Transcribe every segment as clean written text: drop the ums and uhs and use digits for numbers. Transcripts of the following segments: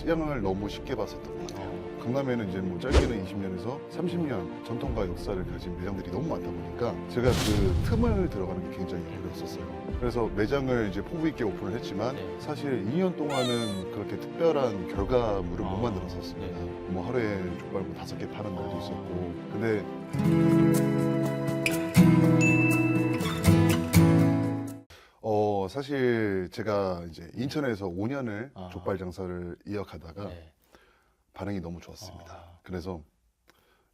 시장을 너무 쉽게 봤었던 것 같아요. 강남에는 이제 뭐 짧게는 20년에서 30년 전통과 역사를 가진 매장들이 너무 많다 보니까 제가 그 틈을 들어가는 게 굉장히 어려웠었어요. 그래서 매장을 이제 포부 있게 오픈을 했지만 네. 사실 2년 동안은 그렇게 특별한 결과물을 못 만들었었습니다. 네. 뭐 하루에 족발 뭐 5개 파는 날도 있었고. 근데 사실 제가 이제 인천에서 5년을 족발 장사를 이어가다가 네. 반응이 너무 좋았습니다. 그래서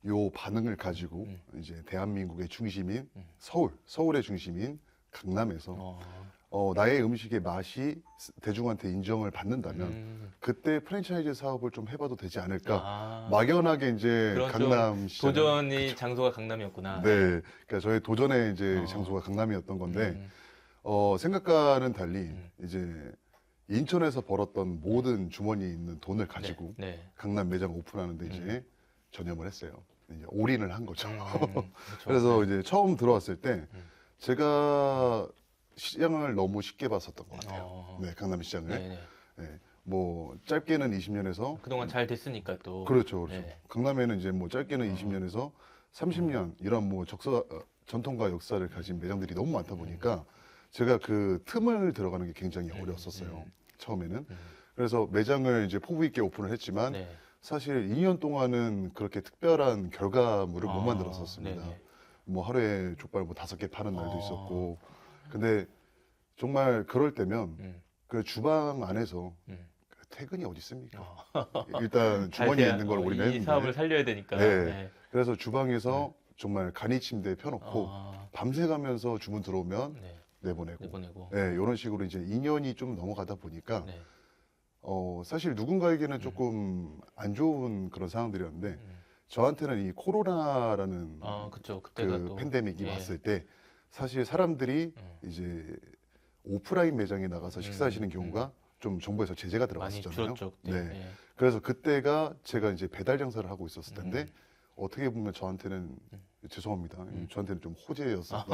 요 반응을 가지고 이제 대한민국의 중심인 서울의 중심인 강남에서 나의 음식의 맛이 대중한테 인정을 받는다면 그때 프랜차이즈 사업을 좀 해봐도 되지 않을까. 막연하게 이제 그런 강남 시장 도전이 장소가 강남이었구나. 네, 그러니까 저의 도전의 이제 장소가 강남이었던 건데 생각과는 달리 이제 인천에서 벌었던 모든 주머니에 있는 돈을 가지고 네. 강남 매장 오픈하는데 이제 전념을 했어요. 이제 올인을 한 거죠. 그렇죠. 그래서 이제 처음 들어왔을 때 제가 시장을 너무 쉽게 봤었던 것 같아요. 네, 강남 시장을. 네. 네, 뭐 짧게는 20년에서 그동안 잘 됐으니까 또. 그렇죠. 네. 강남에는 이제 뭐 짧게는 20년에서 30년 이런 뭐 전통과 역사를 가진 매장들이 너무 많다 보니까 제가 그 틈을 들어가는 게 굉장히 어려웠었어요. 처음에는. 그래서 매장을 이제 포부 있게 오픈을 했지만 네. 사실 2년 동안은 그렇게 특별한 결과물을 못 만들었었습니다. 네네. 뭐 하루에 족발 뭐 5개 파는 날도 있었고. 근데 정말 그럴 때면 그 주방 안에서 퇴근이 어디 있습니까? 일단 주머니에 있는 걸 우리는 이 했는데. 사업을 살려야 되니까. 네. 네. 그래서 주방에서 정말 간이 침대에 펴놓고 밤새 가면서 주문 들어오면 네. 내보내고. 네, 이런 식으로 이제 2년이 좀 넘어가다 보니까 네. 사실 누군가에게는 조금 안 좋은 그런 상황들이었는데 저한테는 이 코로나라는 그쵸. 그때가 그 또. 팬데믹이 예. 왔을 때 사실 사람들이 이제 오프라인 매장에 나가서 식사하시는 경우가 좀 정부에서 제재가 많이 들어갔었잖아요. 줄었죠. 그때. 네. 예. 그래서 그때가 제가 이제 배달 장사를 하고 있었을 텐데 어떻게 보면 저한테는 죄송합니다. 저한테는 좀 호재였어요.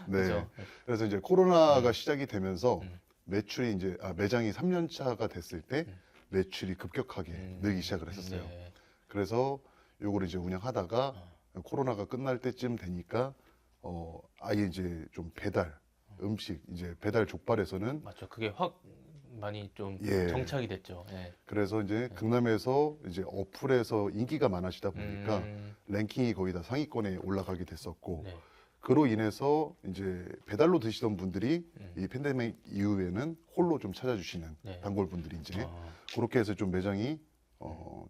네. 그죠. 그래서 이제 코로나가 시작이 되면서 매출이 이제 매장이 3년 차가 됐을 때 매출이 급격하게 늘기 시작을 했었어요. 네. 그래서 요거를 이제 운영하다가 코로나가 끝날 때쯤 되니까 아예 이제 좀 배달 음식 이제 배달 족발에서는 맞죠. 그게 확 많이 좀 예. 정착이 됐죠. 예. 그래서 이제 강남에서 이제 어플에서 인기가 많아지다 보니까 랭킹이 거의 다 상위권에 올라가게 됐었고 네. 그로 인해서 이제 배달로 드시던 분들이 이 팬데믹 이후에는 홀로 좀 찾아주시는 네. 단골분들이 이제 그렇게 해서 좀 매장이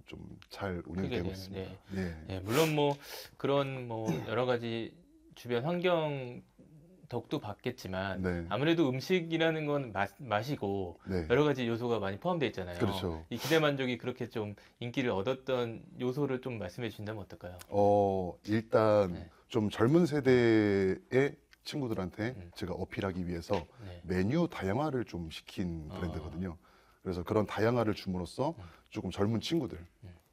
좀 잘 운영되고 크게 있습니다. 네. 예. 예, 물론 뭐 그런 뭐 여러 가지 주변 환경 덕도 받겠지만 네. 아무래도 음식이라는 건 맛이고 네. 여러 가지 요소가 많이 포함되어 있잖아요. 그렇죠. 이 기대만족이 그렇게 좀 인기를 얻었던 요소를 좀 말씀해 주신다면 어떨까요? 일단 네. 좀 젊은 세대의 친구들한테 제가 어필하기 위해서 네. 메뉴 다양화를 좀 시킨 브랜드거든요. 그래서 그런 다양화를 줌으로써 조금 젊은 친구들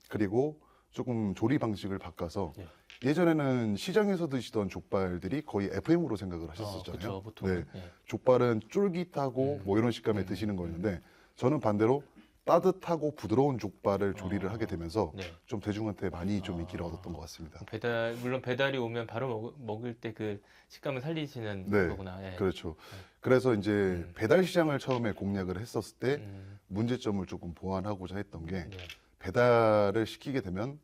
그리고 조금 조리 방식을 바꿔서 예. 예전에는 시장에서 드시던 족발들이 거의 FM으로 생각을 하셨었잖아요. 그렇죠. 보통. 네. 예. 족발은 쫄깃하고 뭐 이런 식감에 드시는 거였는데 저는 반대로 따뜻하고 부드러운 족발을 조리를 하게 되면서 네. 좀 대중한테 많이 좀 인기를 얻었던 것 같습니다. 물론 배달이 오면 바로 먹을 때 그 식감을 살리시는 네, 거구나. 예. 그렇죠. 그래서 이제 배달 시장을 처음에 공략을 했었을 때 문제점을 조금 보완하고자 했던 게 네. 배달을 시키게 되면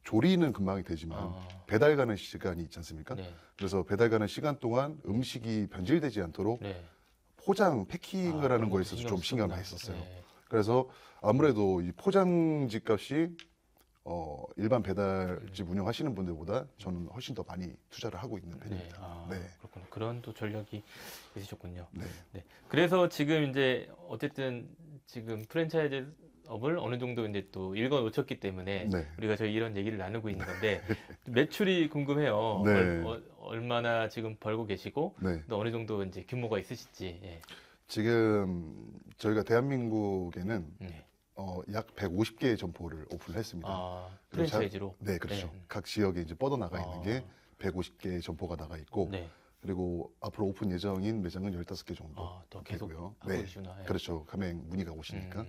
조리는 금방이 되지만 배달 가는 시간이 있지 않습니까? 네. 그래서 배달 가는 시간 동안 음식이 변질되지 않도록 네. 포장, 패킹을 하는 그런 거에 거 있어서 좀 신경을 많이 쓰구나. 썼어요. 네. 그래서 아무래도 이 포장지 값이 일반 배달집 운영하시는 분들보다 저는 훨씬 더 많이 투자를 하고 있는 편입니다. 네. 그렇군요. 그런 또 전략이 있으셨군요. 네. 네. 그래서 지금 이제 어쨌든 지금 프랜차이즈 업을 어느 정도 이제 또 읽어 놓쳤기 때문에 네. 우리가 저희 이런 얘기를 나누고 있는 건데 매출이 궁금해요. 네. 얼마나 지금 벌고 계시고 네. 또 어느 정도 이제 규모가 있으실지. 예. 지금 저희가 대한민국에는 네. 약 150개의 점포를 오픈을 했습니다. 프랜차이즈로. 네, 그렇죠. 네. 각 지역에 이제 뻗어나가 있는 게 150개의 점포가 나가 있고 네. 그리고 앞으로 오픈 예정인 매장은 15개 정도 또 계속 되고요. 하고 네, 계시구나. 예. 그렇죠. 가맹 문의가 오시니까.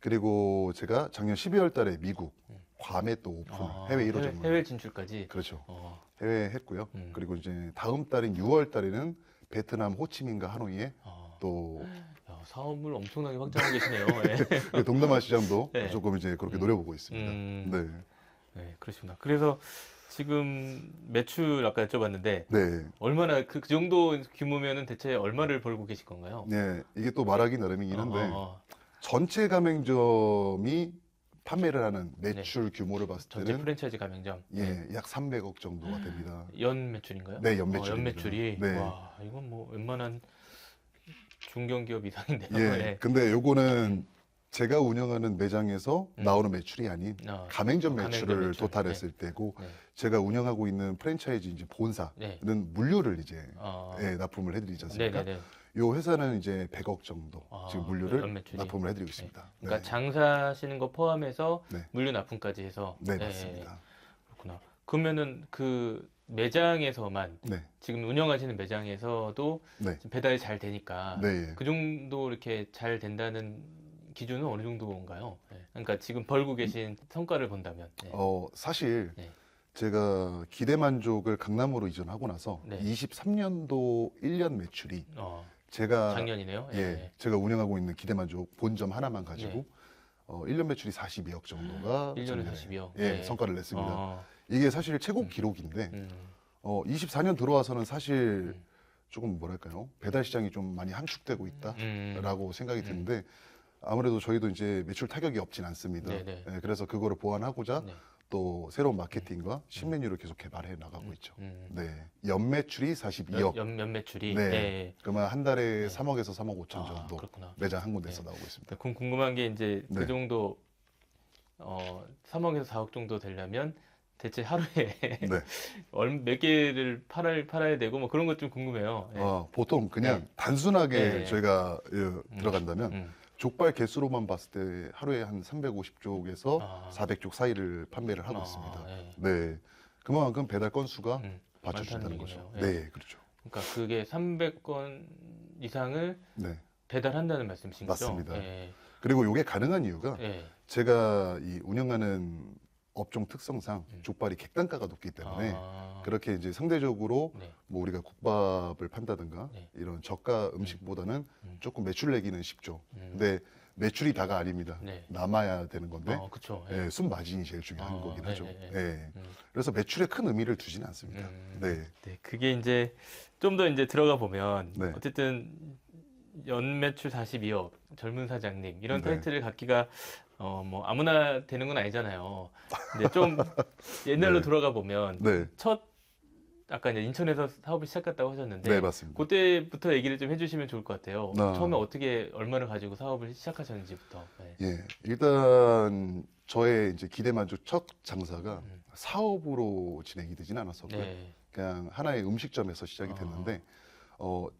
그리고 제가 작년 12월 달에 미국 괌에 또 오픈을 해외 1호점을 해외 진출까지. 그렇죠. 어, 해외 했고요. 그리고 이제 다음 달인 6월 달에는 베트남 호치민과 하노이에 또 야, 사업을 엄청나게 확장하고 계시네요. 예. 동남아 시장도 네. 조금 이제 그렇게 노려보고 있습니다. 음. 네. 네, 그러시구나. 그래서 지금 매출 아까 여쭤봤는데 네. 얼마나 그 정도 규모면은 대체 얼마를 벌고 계실 건가요? 네. 이게 또 말하기 나름이긴 어, 한데 어. 전체 가맹점이 판매를 하는 매출 규모를 봤을 전체 때는 프랜차이즈 가맹점. 예, 약 300억 정도가 됩니다. 연 매출인가요? 네, 연매출입니다. 연매출이. 네. 와, 이건 뭐 웬만한 중견기업 이상인데요. 예. 네. 근데 요거는 제가 운영하는 매장에서 나오는 매출이 아닌 어, 가맹점 가맹점 매출을 매출. 도탈했을 때고 네. 제가 운영하고 있는 프랜차이즈 이제 본사는 네. 물류를 이제 어, 예, 납품을 해드리지 않습니까? 네네네. 요 회사는 이제 100억 정도 지금 물류를 연매출이. 납품을 해드리고 있습니다. 그러니까 네. 장사하시는 거 포함해서 네. 물류 납품까지 해서. 네, 맞습니다. 그렇구나. 그러면은 그 매장에서만 네, 지금 운영하시는 매장에서도 네, 지금 배달이 잘 되니까 네. 그 정도 이렇게 잘 된다는 기준은 어느 정도인가요? 네. 그러니까 지금 벌고 계신 성과를 본다면. 네. 사실 네. 제가 기대 만족을 강남으로 이전하고 나서 네. 23년도 1년 매출이 제가 작년이네요. 예, 제가 운영하고 있는 기대 만족 본점 하나만 가지고 네. 1년 매출이 42억 정도가 1년에 작년에 42억. 예, 네. 성과를 냈습니다. 어, 이게 사실 최고 기록인데 24년 들어와서는 사실 조금 뭐랄까요? 배달 시장이 좀 많이 함축되고 있다라고 생각이 드는데 아무래도 저희도 이제 매출 타격이 없진 않습니다. 네네. 예, 그래서 그거를 보완하고자 네. 또 새로운 마케팅과 신메뉴를 계속 개발해 나가고 있죠. 음. 네, 연매출이 42억. 연매출이. 네. 네. 그러면 한 달에 3억에서 3억 5천 아, 정도 그렇구나. 매장 한 군데서 네. 나오고 있습니다. 그럼 궁금한 게 이제 네. 그 정도 3억에서 4억 정도 되려면 대체 하루에 네. 몇 개를 팔아야 되고 뭐 그런 것 좀 궁금해요. 예. 보통 그냥 네. 단순하게 네. 저희가 들어간다면 음. 족발 개수로만 봤을 때 하루에 한 350쪽에서 아. 400쪽 사이를 판매를 하고 아, 있습니다. 예. 네, 그만큼 배달 건수가 많다는 받쳐준다는 거죠. 얘기네요. 예. 네, 그렇죠. 그러니까 그게 300건 이상을 네, 배달한다는 말씀이신 거죠? 맞습니다. 예. 그리고 이게 가능한 이유가 예. 제가 이 운영하는 업종 특성상 족발이 객단가가 높기 때문에 아. 그렇게 이제 상대적으로 네. 뭐 우리가 국밥을 판다든가 네. 이런 저가 음식보다는 조금 매출 내기는 쉽죠. 근데 매출이 다가 아닙니다. 네. 남아야 되는 건데 그쵸. 예, 순 마진이 제일 중요한 거긴 하죠. 예. 예. 그래서 매출에 큰 의미를 두지는 않습니다. 네. 네, 그게 이제 좀 더 이제 들어가 보면 네. 어쨌든 연매출 42억 젊은 사장님 이런 네. 타이틀을 갖기가 뭐 아무나 되는 건 아니잖아요. 근데 좀 옛날로 네. 돌아가 보면 네. 첫 아까 이제 인천에서 사업을 시작했다고 하셨는데 네, 맞습니다. 그때부터 얘기를 좀 해주시면 좋을 것 같아요. 아. 처음에 어떻게 얼마를 가지고 사업을 시작하셨는지부터. 네. 예. 일단 저의 이제 기대 만족 첫 장사가 사업으로 진행이 되진 않았었고요. 네. 그냥 하나의 음식점에서 시작이 됐는데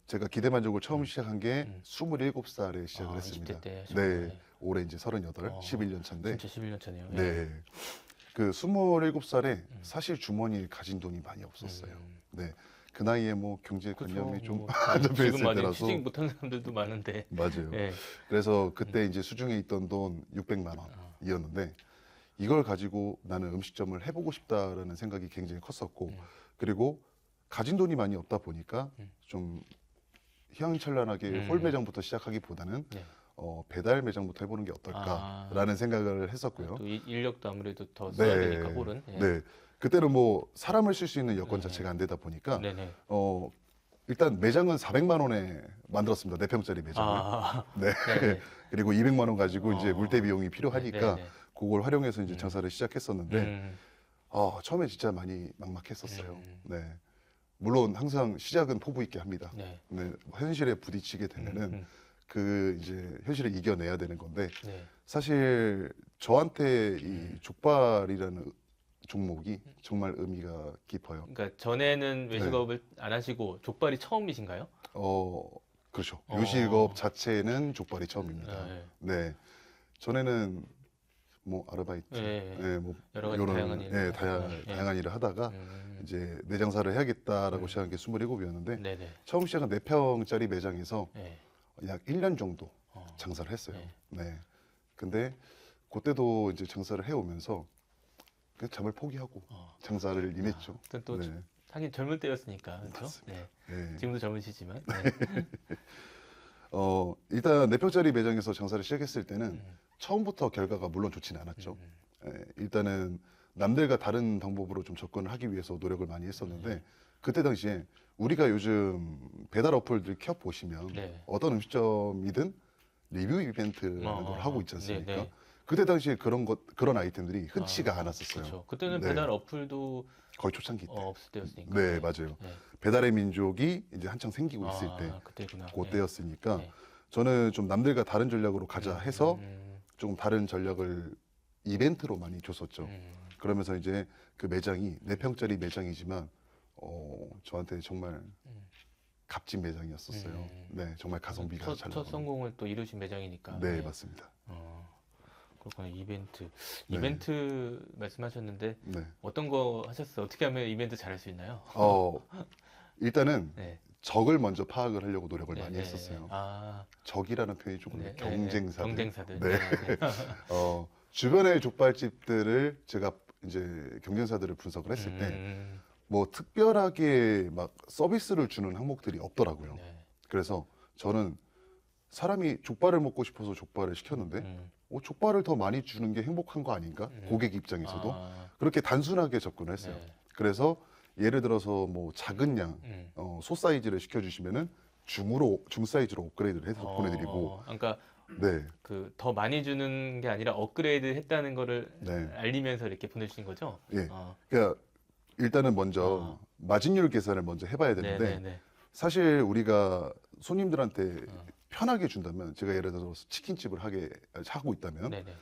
제가 기대 만족을 처음 시작한 게 27살에 시작을 했습니다. 20대 때 네. 하셨구나. 올해 이제 38, 11년 차인데 진짜 11년 차네요. 네. 그 27살에 사실 주머니에 가진 돈이 많이 없었어요. 네. 그 나이에 뭐 경제관념이 좀 안 잡혀 지금 있을 많이 때라서 취직 못하는 사람들도 많은데. 맞아요. 예. 그래서 그때 이제 수중에 있던 돈 600만 원이었는데 이걸 가지고 나는 음식점을 해보고 싶다라는 생각이 굉장히 컸었고 그리고 가진 돈이 많이 없다 보니까 좀 희망찬란하게 홀 매장부터 시작하기보다는 네. 배달 매장부터 해보는 게 어떨까라는 생각을 했었고요. 또 인력도 아무래도 더 써야 네, 되니까 홀은. 예. 네. 그때는 뭐 사람을 쓸 수 있는 여건 자체가 안 되다 보니까 네네. 일단 매장은 400만 원에 만들었습니다. 4평짜리 매장을. 아, 네. 네네. 그리고 200만 원 가지고 이제 물대 비용이 필요하니까 네네. 그걸 활용해서 이제 장사를 시작했었는데 음, 처음에 진짜 많이 막막했었어요. 네. 물론 항상 시작은 포부 있게 합니다. 네. 네. 현실에 부딪히게 되면은 그 이제 현실을 이겨내야 되는 건데 네. 사실 저한테 이 족발이라는 종목이 정말 의미가 깊어요. 그러니까 전에는 외식업을 안 하시고 족발이 처음이신가요? 그렇죠. 요식업 자체는 족발이 처음입니다. 네. 네. 전에는 뭐 아르바이트, 네. 네, 뭐 여러 가지 요런, 다양한 일을 예, 하시다가, 다양한 일을 하다가 이제 내 장사를 해야겠다라고 시작한 게 27이었는데 네네. 처음 시작은 4평짜리 매장에서 네. 약 1년 정도 어. 장사를 했어요. 네. 네. 근데 그때도 이제 장사를 해오면서 그냥 잠을 포기하고 장사를 임했죠. 그때 또 네. 하긴 젊을 때였으니까 그렇죠? 맞습니다. 네. 네. 지금도 젊으시지만. 네. 일단 4평짜리 매장에서 장사를 시작했을 때는 음, 처음부터 결과가 물론 좋지는 않았죠. 음, 일단은 남들과 다른 방법으로 좀 접근을 하기 위해서 노력을 많이 했었는데 그때 당시에 우리가 요즘 배달 어플들 켜 보시면 네. 어떤 음식점이든 리뷰 이벤트라는 어, 걸 하고 있지 않습니까? 네, 네. 그때 당시에 그런 아이템들이 흔치가 않았었어요. 그렇죠. 그때는 네. 배달 어플도 거의 초창기 때. 없을 때였으니까. 네, 맞아요. 네. 배달의 민족이 이제 한창 생기고 있을 때 그때구나. 그때였으니까 네. 저는 좀 남들과 다른 전략으로 가자 해서 음, 조금 다른 전략을 이벤트로 많이 줬었죠. 음, 그러면서 이제 그 매장이 4평짜리 매장이지만 저한테 정말 음. 값진 매장이었었어요. 음. 네, 정말 가성비가 첫, 잘 첫 나가는. 성공을 또 이루신 매장이니까. 네, 맞습니다. 그렇구나. 이벤트. 네. 이벤트 말씀하셨는데 네. 어떤 거 하셨어요? 어떻게 하면 이벤트 잘할 수 있나요? 일단은 네. 적을 먼저 파악을 하려고 노력을 네, 많이 네, 했었어요. 아, 적이라는 표현이 조금 네, 네, 경쟁사들. 경쟁사들. 네. 네, 네. 주변의 족발집들을 제가 이제 경쟁사들을 분석을 했을 때 음, 뭐 특별하게 막 서비스를 주는 항목들이 없더라고요. 네. 그래서 저는 사람이 족발을 먹고 싶어서 족발을 시켰는데 음, 족발을 더 많이 주는 게 행복한 거 아닌가? 고객 입장에서도 그렇게 단순하게 접근을 했어요. 네. 그래서 예를 들어서 뭐 작은 양, 음. 소 사이즈를 시켜주시면은 중 사이즈로 업그레이드를 해서 보내드리고, 그러니까 네, 그 더 많이 주는 게 아니라 업그레이드 했다는 거를 네, 알리면서 이렇게 보내주신 거죠? 예. 어, 그러니까 일단은 먼저 마진율 계산을 먼저 해봐야 네, 되는데 네, 네. 사실 우리가 손님들한테 어. 편하게 준다면 제가 예를 들어서 치킨집을 하고 있다면 네, 네.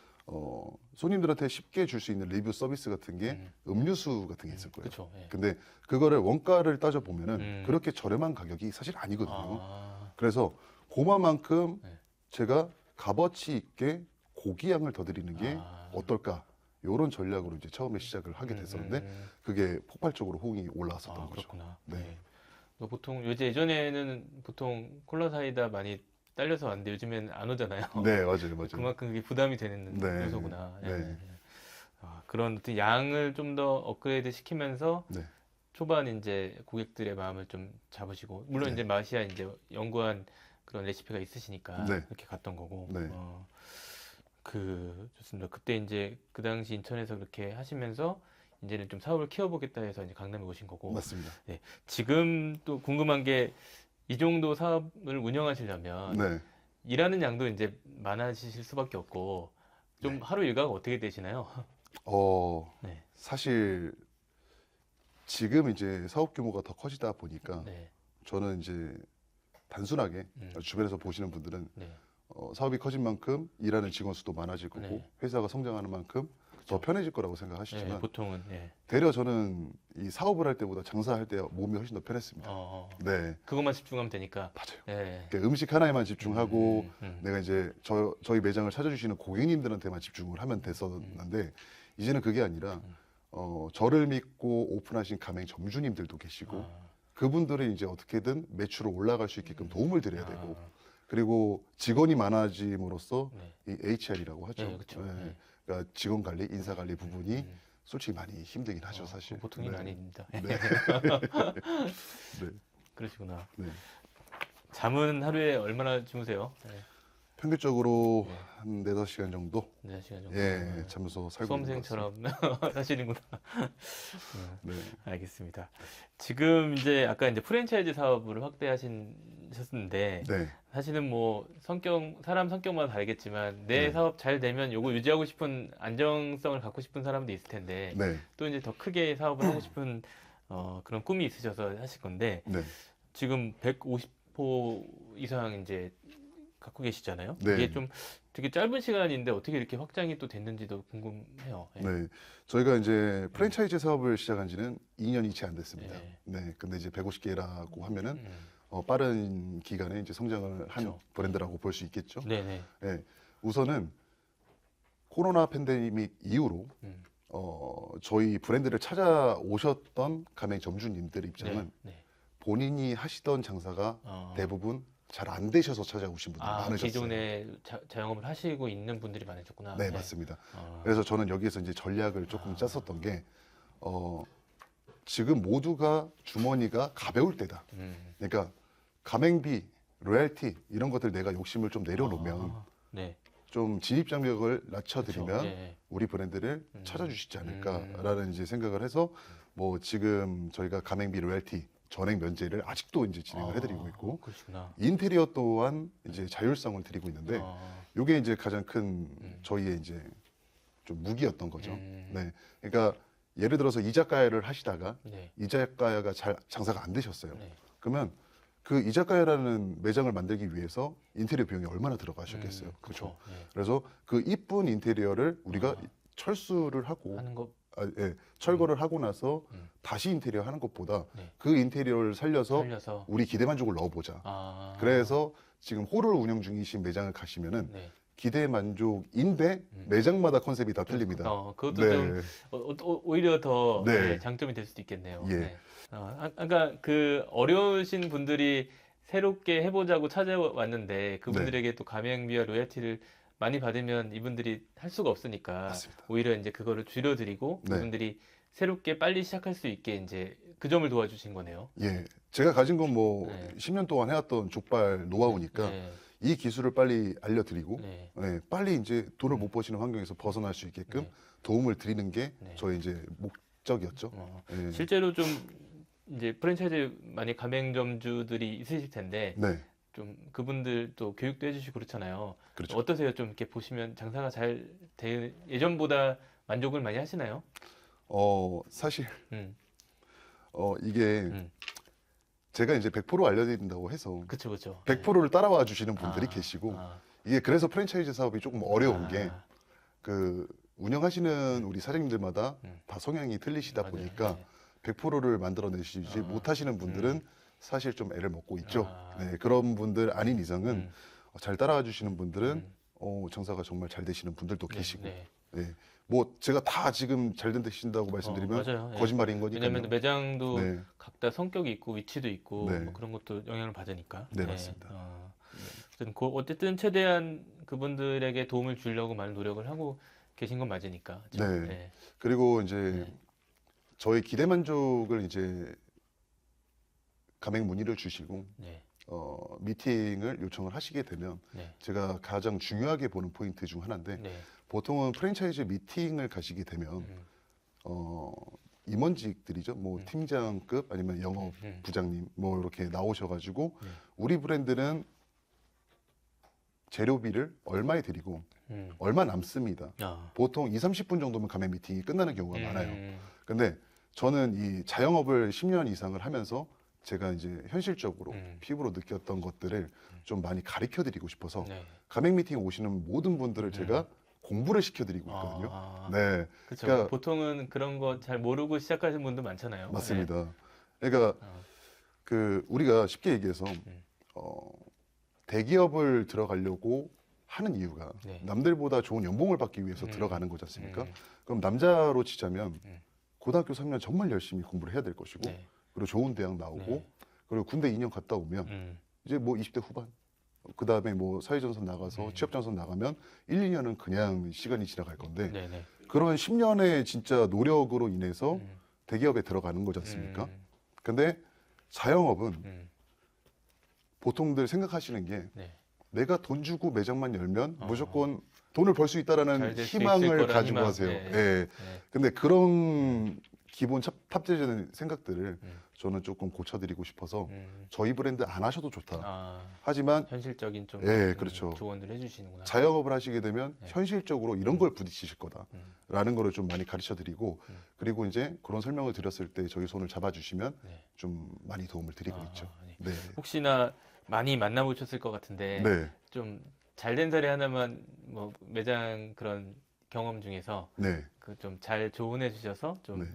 손님들한테 쉽게 줄 수 있는 리뷰 서비스 같은 게 음료수 같은 게 있을 거예요. 그렇죠. 예. 근데 그거를 원가를 따져 보면은 음. 그렇게 저렴한 가격이 사실 아니거든요. 아, 그래서 그만큼 네. 제가 값어치 있게 고기 양을 더 드리는 게 아. 어떨까? 이런 전략으로 이제 처음에 시작을 하게 됐었는데 그게 폭발적으로 호응이 올라왔었던 거죠. 그렇구나. 네. 네. 보통 예전에는 보통 콜라 사이다 많이 딸려서 왔는데 요즘에는 안 오잖아요. 네, 맞아요, 맞아요. 그만큼 그게 부담이 되는 네. 요소구나. 예, 네. 예. 그런 어떤 양을 좀 더 업그레이드 시키면서 네. 초반 이제 고객들의 마음을 좀 잡으시고 물론 네. 이제 마시아 이제 연구한 그런 레시피가 있으시니까 네. 그렇게 갔던 거고. 네. 좋습니다. 그때 이제 그 당시 인천에서 그렇게 하시면서 이제는 좀 사업을 키워보겠다 해서 이제 강남에 오신 거고. 맞습니다. 지금 또 궁금한 게 이 정도 사업을 운영하시려면 네. 일하는 양도 이제 많아지실 수밖에 없고 좀 네. 하루 일과가 어떻게 되시나요? 네. 사실 지금 이제 사업 규모가 더 커지다 보니까 네. 저는 이제 단순하게 주변에서 보시는 분들은 네. 사업이 커진 만큼 일하는 직원 수도 많아질 거고 네. 회사가 성장하는 만큼 더 편해질 거라고 생각하시지만 네, 보통은 되려 저는 이 사업을 할 때보다 장사할 때 몸이 훨씬 더 편했습니다. 네, 그것만 집중하면 되니까. 맞아요. 네. 그러니까 음식 하나에만 집중하고 음. 내가 이제 저희 매장을 찾아주시는 고객님들한테만 집중을 하면 됐었는데 이제는 그게 아니라 저를 믿고 오픈하신 가맹 점주님들도 계시고 그분들이 이제 어떻게든 매출을 올라갈 수 있게끔 도움을 드려야 되고 그리고 직원이 많아짐으로써 네. 이 HR이라고 하죠. 네, 그렇죠. 네. 네. 그러니까 직원 관리, 인사 관리 부분이 솔직히 많이 힘들긴 하죠, 사실. 보통이 네. 아닙니다. 네. 네. 그러시구나. 네. 잠은 하루에 얼마나 주무세요? 평균적으로 한 4-5시간 정도 4시간 정도. 예, 자면서 살고 있는 것 수험생처럼 사시는구나. 네. 알겠습니다. 지금 이제 아까 이제 프랜차이즈 사업을 확대하셨는데 네. 사실은 뭐 사람 성격마다 다르겠지만 내 네. 사업 잘 되면 요거 유지하고 싶은 안정성을 갖고 싶은 사람도 있을 텐데 네. 또 이제 더 크게 사업을 하고 싶은 그런 꿈이 있으셔서 하실 건데 네. 지금 150호 이상 이제 갖고 계시잖아요. 네. 이게 좀 되게 짧은 시간인데 어떻게 이렇게 확장이 또 됐는지도 궁금해요. 예. 네. 저희가 이제 프랜차이즈 사업을 시작한 지는 2년이 채 안 됐습니다. 네. 네. 근데 이제 150개라고 하면은 음. 빠른 기간에 이제 성장을 한 그렇죠. 브랜드라고 볼 수 있겠죠. 네네. 네. 우선은 코로나 팬데믹 이후로 음. 저희 브랜드를 찾아오셨던 가맹 점주님들 입장은 네. 본인이 하시던 장사가 어. 대부분 잘 안 되셔서 찾아오신 분들이 많으셨어요. 기존에 자영업을 하시고 있는 분들이 많으셨구나. 네, 맞습니다. 아, 그래서 저는 여기에서 이제 전략을 조금 짰었던 게 지금 모두가 주머니가 가벼울 때다. 그러니까 가맹비, 로얄티 이런 것들 내가 욕심을 좀 내려놓으면 네. 좀 진입 장벽을 낮춰드리면 그렇죠. 예. 우리 브랜드를 찾아주시지 않을까라는 이제 생각을 해서 뭐 지금 저희가 가맹비 로얄티 전액 면제를 아직도 이제 진행을 해드리고 있고 그러시구나. 인테리어 또한 이제 자율성을 드리고 있는데 이게 이제 가장 큰 저희의 이제 좀 무기였던 거죠. 네, 그러니까 예를 들어서 이자카야를 하시다가 네. 이자카야가 잘 장사가 안 되셨어요. 네. 그러면 그 이자카야라는 매장을 만들기 위해서 인테리어 비용이 얼마나 들어가셨겠어요. 그렇죠. 네. 그래서 그 이쁜 인테리어를 우리가 철수를 하고 하는 거. 철거를 하고 나서 다시 인테리어 하는 것보다 네. 그 인테리어를 살려서 살려서. 우리 기대 만족을 넣어보자. 그래서 지금 홀을 운영 중이신 매장을 가시면은 네. 기대 만족인데 매장마다 컨셉이 다 틀립니다. 그것도 네. 좀 오히려 더 네. 네, 장점이 될 수도 있겠네요. 예. 네. 그러니까 그 어려우신 분들이 새롭게 해보자고 찾아왔는데 그분들에게 또 가맹비와 로열티를 많이 받으면 이분들이 할 수가 없으니까 맞습니다. 오히려 이제 그거를 줄여드리고 네. 이분들이 새롭게 빨리 시작할 수 있게 이제 그 점을 도와주신 거네요. 예, 제가 가진 건 뭐 네. 10년 동안 해왔던 족발 노하우니까 네. 이 기술을 빨리 알려드리고 네. 빨리 이제 돈을 못 버시는 환경에서 벗어날 수 있게끔 네. 도움을 드리는 게 네. 저의 이제 목적이었죠. 예. 실제로 좀 이제 프랜차이즈 많이 가맹점주들이 있으실 텐데 네, 좀 그분들 또 교육도 해주시고 그렇잖아요. 그렇죠. 어떠세요? 좀 이렇게 보시면 장사가 잘 예전보다 만족을 많이 하시나요? 사실 음, 이게 음. 제가 이제 100% 알려드린다고 해서 그쵸, 그쵸. 100%를 따라와 주시는 분들이 아, 계시고 아, 이게 그래서 프랜차이즈 사업이 조금 어려운 아, 게 그 운영하시는 우리 사장님들마다 다 성향이 틀리시다 맞아요. 보니까 네. 100%를 만들어내시지 아, 못하시는 분들은 사실 좀 애를 먹고 있죠. 아. 네, 그런 분들 아닌 이상은 음, 잘 따라와 주시는 분들은 장사가 정말 잘 되시는 분들도 네, 계시고 네. 네. 뭐 제가 다 지금 잘 되신다고 말씀드리면 맞아요. 예. 거짓말인 거니까요. 왜냐면 매장도 네. 각자 성격이 있고 위치도 있고 네. 뭐 그런 것도 영향을 받으니까. 네, 맞습니다. 어쨌든 최대한 그분들에게 도움을 주려고 많은 노력을 하고 계신 건 맞으니까. 그쵸? 네. 네. 그리고 이제 네. 저희 기대 만족을 이제 가맹 문의를 주시고 네. 미팅을 요청을 하시게 되면 네. 제가 가장 중요하게 보는 포인트 중 하나인데 네. 보통은 프랜차이즈 미팅을 가시게 되면 임원직들이죠. 뭐 팀장급 아니면 영업 부장님 뭐 이렇게 나오셔가지고 네. 우리 브랜드는 재료비를 얼마에 드리고 음. 얼마 남습니다. 아. 보통 2, 30분 정도면 가맹 미팅이 끝나는 경우가 많아요. 음. 근데 저는 이 자영업을 10년 이상을 하면서 제가 이제 현실적으로 피부로 느꼈던 것들을 좀 많이 가르쳐 드리고 싶어서 네. 가맹 미팅 오시는 모든 분들을 제가 공부를 시켜 드리고 있거든요. 네. 그렇죠. 그러니까 보통은 그런 거 잘 모르고 시작하시는 분도 많잖아요. 맞습니다. 그러니까 그 우리가 쉽게 얘기해서 대기업을 들어가려고 하는 이유가 네. 남들보다 좋은 연봉을 받기 위해서 들어가는 거지 않습니까? 그럼 남자로 치자면 고등학교 3년 정말 열심히 공부를 해야 될 것이고 네. 그리고 좋은 대학 나오고 네. 그리고 군대 2년 갔다 오면 이제 뭐 20대 후반 그 다음에 뭐 사회전선 나가서 취업전선 나가면 1, 2년은 그냥 시간이 지나갈 건데 네. 네. 그런 10년의 진짜 노력으로 인해서 대기업에 들어가는 거지 않습니까? 근데 자영업은 보통들 생각하시는 게 네. 내가 돈 주고 매장만 열면 무조건 돈을 벌 수 잘 있다라는 될수 있을 희망을 거라는 가지고 희망. 하세요. 네. 예. 네. 근데 그런 기본 탑재되는 생각들을 저는 조금 고쳐드리고 싶어서 저희 브랜드 안 하셔도 좋다. 하지만 현실적인 좀 예, 그렇죠. 조언들 해주시는구나. 자영업을 하시게 되면 현실적으로 이런 걸 부딪히실 거다라는 거를 좀 많이 가르쳐드리고 그리고 이제 그런 설명을 드렸을 때 저희 손을 잡아주시면 네. 좀 많이 도움을 드리고 있죠. 네. 네. 혹시나 많이 만나보셨을 것 같은데 네. 좀 잘된 사례 하나만 뭐 매장 그런 경험 중에서 네. 그 좀 잘 조언해 주셔서 좀 네.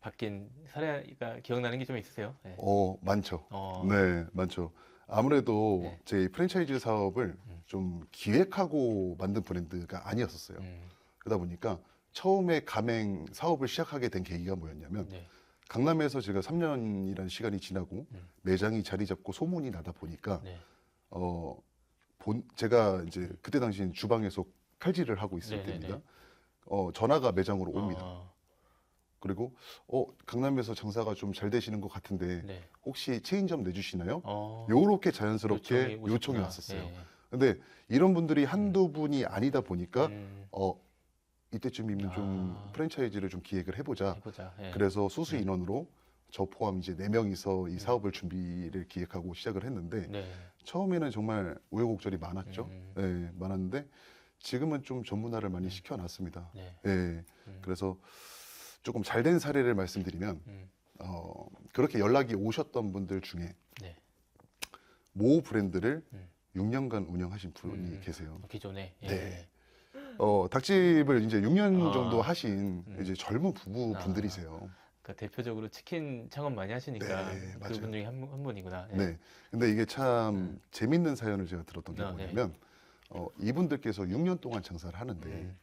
바뀐 사례가 기억나는 게 좀 있으세요? 네. 많죠. 어, 네, 많죠. 아무래도 네. 제 프랜차이즈 사업을 좀 기획하고 만든 브랜드가 아니었었어요. 그러다 보니까 처음에 가맹 사업을 시작하게 된 계기가 뭐였냐면 네. 강남에서 제가 3년이라는 시간이 지나고 매장이 자리 잡고 소문이 나다 보니까 네. 어, 제가 이제 그때 당시엔 주방에서 칼질을 하고 있을 네네네. 때입니다. 전화가 매장으로 옵니다. 아, 그리고 강남에서 장사가 좀 잘 되시는 것 같은데 네. 혹시 체인점 내주시나요? 어, 요렇게 자연스럽게 요청이 요청이 오셨구나. 왔었어요. 예. 근데 이런 분들이 한두 분이 아니다 보니까 음, 이때쯤이면 좀 아. 프랜차이즈를 좀 기획을 해보자. 해보자. 예. 그래서 수수 인원으로 저 포함 이제 4명이서 이 사업을 준비를 기획하고 시작을 했는데 네. 처음에는 정말 우여곡절이 많았죠. 음, 예, 많았는데 지금은 좀 전문화를 많이 시켜놨습니다. 네. 예, 그래서 조금 잘 된 사례를 말씀드리면 음, 그렇게 연락이 오셨던 분들 중에 네. 모 브랜드를 음. 6년간 운영하신 분이 계세요. 기존에. 예. 네. 닭집을 이제 6년 아. 정도 하신 이제 젊은 부부 아. 분들이세요. 그러니까 대표적으로 치킨 창업 많이 하시니까 네, 맞아요. 그분 중에 한 분이구나. 예. 네. 근데 이게 참 재밌는 사연을 제가 들었던 게 아, 네. 뭐냐면 이분들께서 6년 동안 장사를 하는데 음.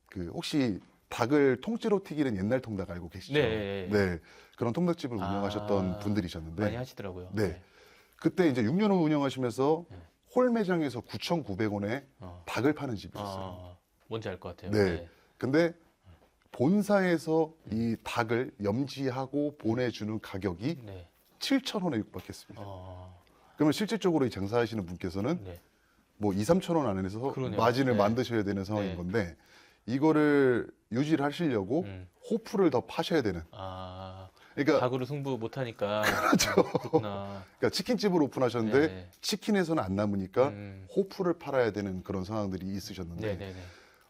그 혹시 닭을 통째로 튀기는 옛날 통닭 알고 계시죠? 네. 네. 그런 통닭집을 아, 운영하셨던 분들이셨는데 많이 하시더라고요. 네. 그때 이제 6년을 운영하시면서 네. 홀 매장에서 9,900원에 어. 닭을 파는 집이 있어요. 뭔지 알 것 같아요. 네. 근데 본사에서 이 닭을 염지하고 보내주는 가격이 네. 7,000원에 육박했습니다. 어, 그러면 실질적으로 이 장사하시는 분께서는 네. 뭐 2, 3천 원 안에서 그러네요. 마진을 네. 만드셔야 되는 상황인 네. 건데 이거를 유지를 하시려고 음. 호프를 더 파셔야 되는. 아, 그러니까, 닭으로 승부 못 하니까. 그렇죠. 그렇구나. 그러니까 치킨집을 오픈하셨는데 네. 치킨에서는 안 남으니까 음. 호프를 팔아야 되는 그런 상황들이 있으셨는데 네네네.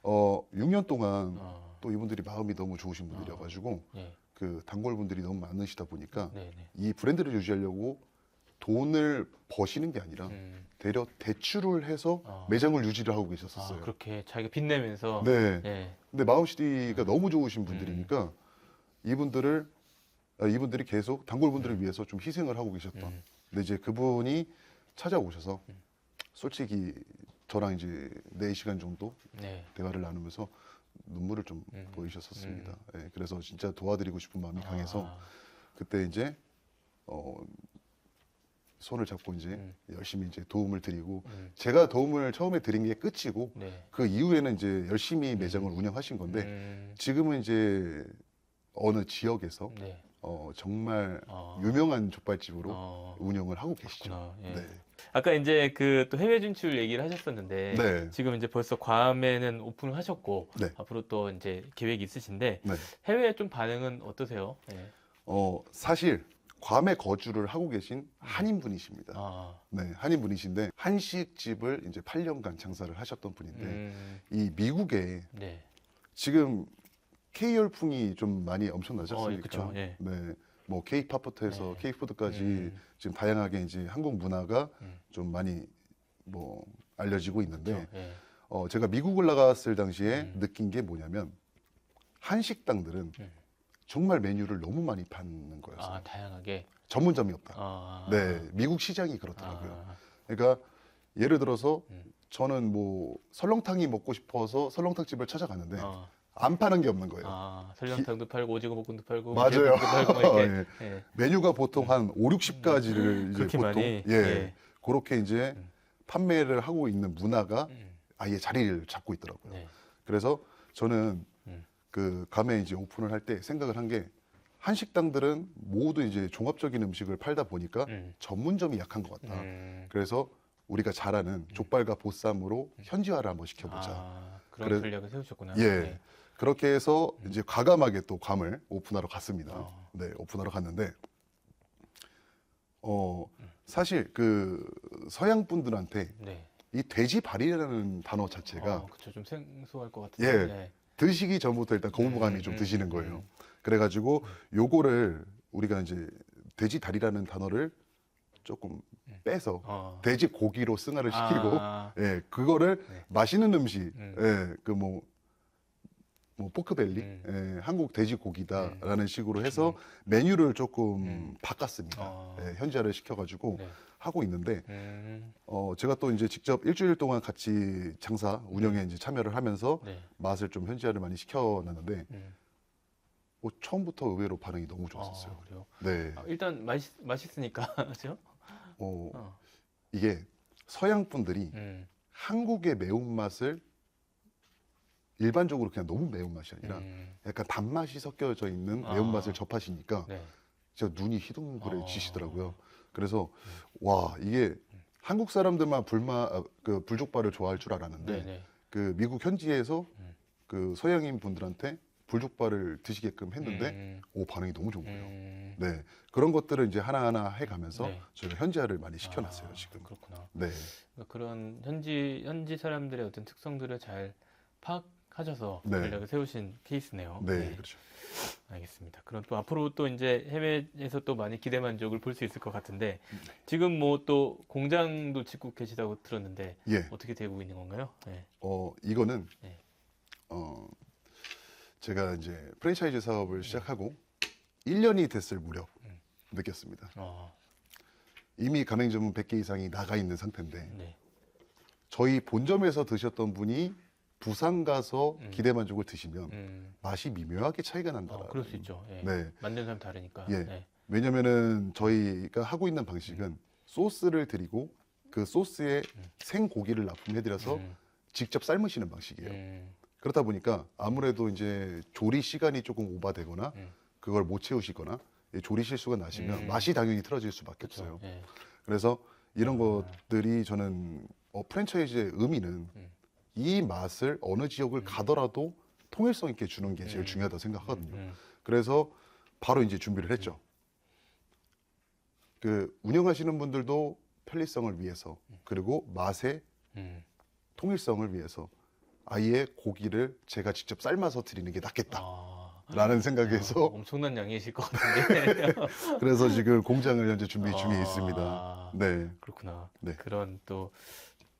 6년 동안 어, 또 이분들이 마음이 너무 좋으신 분들이어가지고 네. 그 단골분들이 너무 많으시다 보니까 네네. 이 브랜드를 유지하려고 돈을 버시는 게 아니라 대려 대출을 해서 어. 매장을 유지를 하고 아, 계셨었어요. 그렇게 자기가 빚내면서. 네. 네. 근데 마음씨가 너무 좋으신 분들이니까 이분들이 계속 단골분들을 위해서 좀 희생을 하고 계셨던. 근데 이제 그분이 찾아오셔서 솔직히 저랑 이제 4시간 정도 네. 대화를 나누면서 눈물을 좀 보이셨었습니다. 예, 그래서 진짜 도와드리고 싶은 마음이 강해서 아, 그때 이제 손을 잡고 이제 열심히 이제 도움을 드리고 제가 도움을 처음에 드린 게 끝이고 네. 그 이후에는 이제 열심히 매장을 운영하신 건데 지금은 이제 어느 지역에서 네. 정말 어. 유명한 족발집으로 어, 운영을 하고 계시죠. 그렇구나. 예. 네. 아까 이제 그 또 해외 진출 얘기를 하셨었는데 네. 지금 이제 벌써 괌에는 오픈을 하셨고 네. 앞으로 또 이제 계획이 있으신데 네. 해외 좀 반응은 어떠세요? 예. 사실 괌에 거주를 하고 계신 한인분이십니다. 아, 네, 한인분이신데 한식집을 이제 8년간 장사를 하셨던 분인데 이 미국에 네. 지금 K 열풍이 좀 많이 엄청나지 않습니까? 그쵸, 예. 네, 뭐 K-팝부터 해서 네. K-푸드까지 지금 다양하게 이제 한국 문화가 좀 많이 뭐 알려지고 있는데 예. 제가 미국을 나갔을 당시에 느낀 게 뭐냐면 한식당들은 정말 메뉴를 너무 많이 파는 거였어요. 아, 다양하게. 전문점이 없다. 아, 네, 미국 시장이 그렇더라고요. 아, 그러니까 예를 들어서 저는 뭐 설렁탕이 먹고 싶어서 설렁탕 집을 찾아갔는데 어. 안 파는 게 없는 거예요. 아, 설렁탕도 팔고 오징어 볶음도 팔고 맞아요. 미역국도 팔고 막 이렇게. 예. 예. 메뉴가 보통 한 5, 60가지를 이제 그렇게 보통 많이? 예, 예. 그렇게 이제 판매를 하고 있는 문화가 아예 자리를 잡고 있더라고요. 네. 그래서 저는 그 괌에 이제 오픈을 할 때 생각을 한 게 한식당들은 모두 이제 종합적인 음식을 팔다 보니까 전문점이 약한 것 같다. 그래서 우리가 잘 아는 족발과 보쌈으로 현지화를 한번 시켜보자. 아, 그런 그래- 전략을 세우셨구나. 예. 네. 그렇게 해서 이제 과감하게 또 괌을 오픈하러 갔습니다. 어. 네, 오픈하러 갔는데 사실 그 서양 분들한테 네. 이 돼지발이라는 단어 자체가 그쵸. 좀 생소할 것 같은데. 예. 네. 드시기 전부터 일단 거부감이 좀 드시는 거예요. 그래가지고 요거를 우리가 이제 돼지 다리라는 단어를 조금 빼서 어. 돼지 고기로 승화를 시키고 아, 예, 그거를 네. 맛있는 음식, 예, 그 뭐 포크벨리, 음. 예, 한국 돼지고기다라는 식으로 해서 메뉴를 조금 바꿨습니다. 어. 예, 현지화를 시켜가지고 네. 하고 있는데 음, 제가 또 이제 직접 일주일 동안 같이 장사 운영에 이제 참여를 하면서 네. 맛을 좀 현지화를 많이 시켜놨는데 음. 처음부터 의외로 반응이 너무 좋았었어요. 그래요. 네, 일단 맛있으니까, 그죠? 어, 어. 이게 서양 분들이 한국의 매운맛을 일반적으로 그냥 너무 매운맛이 아니라 약간 단맛이 섞여져 있는 매운맛을 접하시니까 네. 진짜 눈이 희둥그레지시더라고요. 그래서 와, 이게 한국 사람들만 그 불족발을 좋아할 줄 알았는데 네네. 그 미국 현지에서 그 서양인 분들한테 불족발을 드시게끔 했는데 오, 반응이 너무 좋은 거예요. 네, 그런 것들을 이제 하나하나 해가면서 네. 저희가 현지화를 많이 시켜놨어요. 지금. 그렇구나. 네, 그러니까 그런 현지 사람들의 어떤 특성들을 잘 파악하셔서 네. 전략을 세우신 케이스네요. 네, 그렇죠. 알겠습니다. 그럼 또 앞으로 또 이제 해외에서 또 많이 기대 만족을 볼 수 있을 것 같은데 지금 뭐 또 공장도 짓고 계시다고 들었는데 예, 어떻게 되고 있는 건가요? 네. 이거는 네. 제가 이제 프랜차이즈 사업을 시작하고 1년이 됐을 무렵 느꼈습니다. 이미 가맹점은 100개 이상이 나가 있는 상태인데 네. 저희 본점에서 드셨던 분이 부산 가서 기대 만족을 드시면 맛이 미묘하게 차이가 난다. 그럴 수 있죠. 예. 네. 만드는 사람 다르니까. 예. 네. 왜냐면은 저희가 하고 있는 방식은 소스를 드리고 그 소스에 생고기를 납품해드려서 직접 삶으시는 방식이에요. 그렇다 보니까 아무래도 이제 조리 시간이 조금 오바되거나 그걸 못 채우시거나 조리 실수가 나시면 맛이 당연히 틀어질 수밖에 그쵸. 없어요. 예. 그래서 이런 것들이 저는 프랜차이즈의 의미는 이 맛을 어느 지역을 가더라도 통일성 있게 주는 게 제일 중요하다고 생각하거든요. 그래서 바로 이제 준비를 했죠. 그 운영하시는 분들도 편리성을 위해서 그리고 맛의 통일성을 위해서 아예 고기를 제가 직접 삶아서 드리는 게 낫겠다라는 생각에서 엄청난 양이실 것 같은데. 그래서 지금 공장을 현재 준비 중에 있습니다. 네, 그렇구나. 네. 그런 또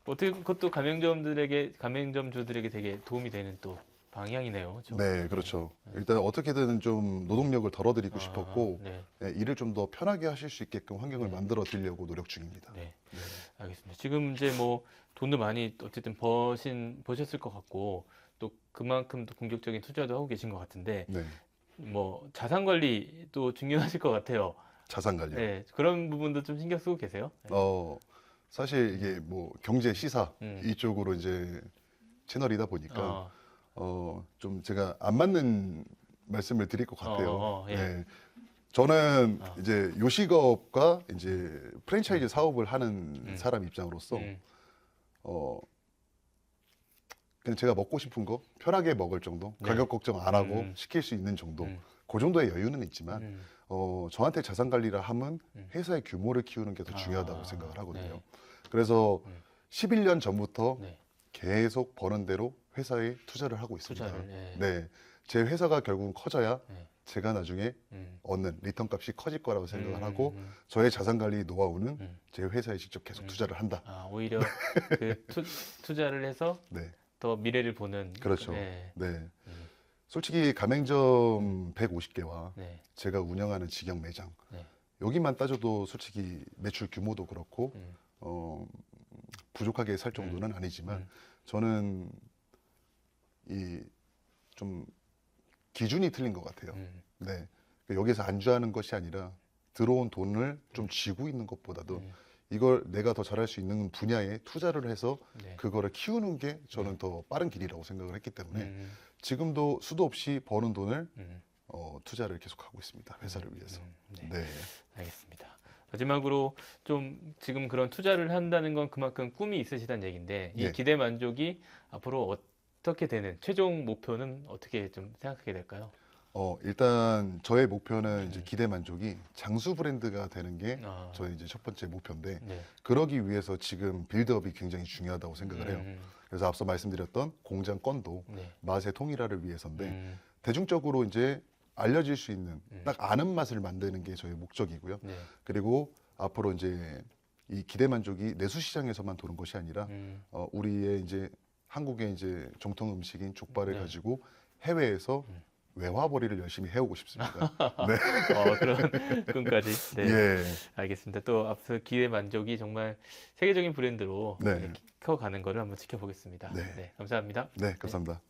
어떻게 그것도 가맹점주들에게 되게 도움이 되는 또 방향이네요. 그렇죠? 네, 그렇죠. 일단 어떻게든 좀 노동력을 덜어드리고 싶었고 네. 일을 좀 더 편하게 하실 수 있게끔 환경을 만들어 드리려고 노력 중입니다. 네. 알겠습니다. 지금 이제 뭐 돈도 많이 어쨌든 버셨을 것 같고 또 그만큼 또 공격적인 투자도 하고 계신 것 같은데 네, 뭐 자산 관리도 중요하실 것 같아요. 자산 관리. 네. 그런 부분도 좀 신경 쓰고 계세요? 네. 사실 이게 뭐 경제 시사 이쪽으로 이제 채널이다 보니까 좀 제가 안 맞는 말씀을 드릴 것 같아요. 예. 네. 저는 이제 요식업과 이제 프랜차이즈 사업을 하는 사람 입장으로서 그냥 제가 먹고 싶은 거 편하게 먹을 정도, 네. 가격 걱정 안 하고 시킬 수 있는 정도, 그 정도의 여유는 있지만 저한테 자산 관리를 하면 회사의 규모를 키우는 게 더 중요하다고 생각을 하거든요. 네. 그래서 11년 전부터 네. 계속 버는 대로 회사에 투자를 하고 있습니다. 투자를, 네, 제 회사가 결국은 커져야 네. 제가 나중에 얻는 리턴 값이 커질 거라고 생각을 하고 음. 저의 자산 관리 노하우는 제 회사에 직접 계속 투자를 한다. 오히려 그 투자를 해서 네, 더 미래를 보는. 그렇죠. 네. 네, 솔직히 가맹점 150개와 네. 제가 운영하는 직영 매장 네. 여기만 따져도 솔직히 매출 규모도 그렇고 부족하게 살 정도는 아니지만 저는 이 좀 기준이 틀린 것 같아요. 네, 여기서 안주하는 것이 아니라 들어온 돈을 좀 쥐고 있는 것보다도 이걸 내가 더 잘할 수 있는 분야에 투자를 해서 네. 그거를 키우는 게 저는 더 빠른 길이라고 생각을 했기 때문에 지금도 수도 없이 버는 돈을 투자를 계속하고 있습니다. 회사를 위해서. 네. 네. 알겠습니다. 마지막으로 좀 지금 그런 투자를 한다는 건 그만큼 꿈이 있으시다는 얘기인데 이 예. 기대 만족이 앞으로 어떻게 되는 최종 목표는 어떻게 좀 생각하게 될까요? 일단 저의 목표는 이제 기대 만족이 장수 브랜드가 되는 게 저의 이제 첫 번째 목표인데 네. 그러기 위해서 지금 빌드업이 굉장히 중요하다고 생각을 해요. 그래서 앞서 말씀드렸던 공장 건도 네. 맛의 통일화를 위해서인데 대중적으로 이제 알려질 수 있는 딱 아는 맛을 만드는 게 저의 목적이고요. 네. 그리고 앞으로 이제 이 기대 만족이 내수 시장에서만 도는 것이 아니라 우리의 이제 한국의 이제 정통 음식인 족발을 네. 가지고 해외에서 외화벌이를 열심히 해오고 싶습니다. 네. 그런 꿈까지. 네. 예. 알겠습니다. 또 앞서 기대 만족이 정말 세계적인 브랜드로 네. 커가는 거를 한번 지켜보겠습니다. 네. 네. 감사합니다. 네, 감사합니다.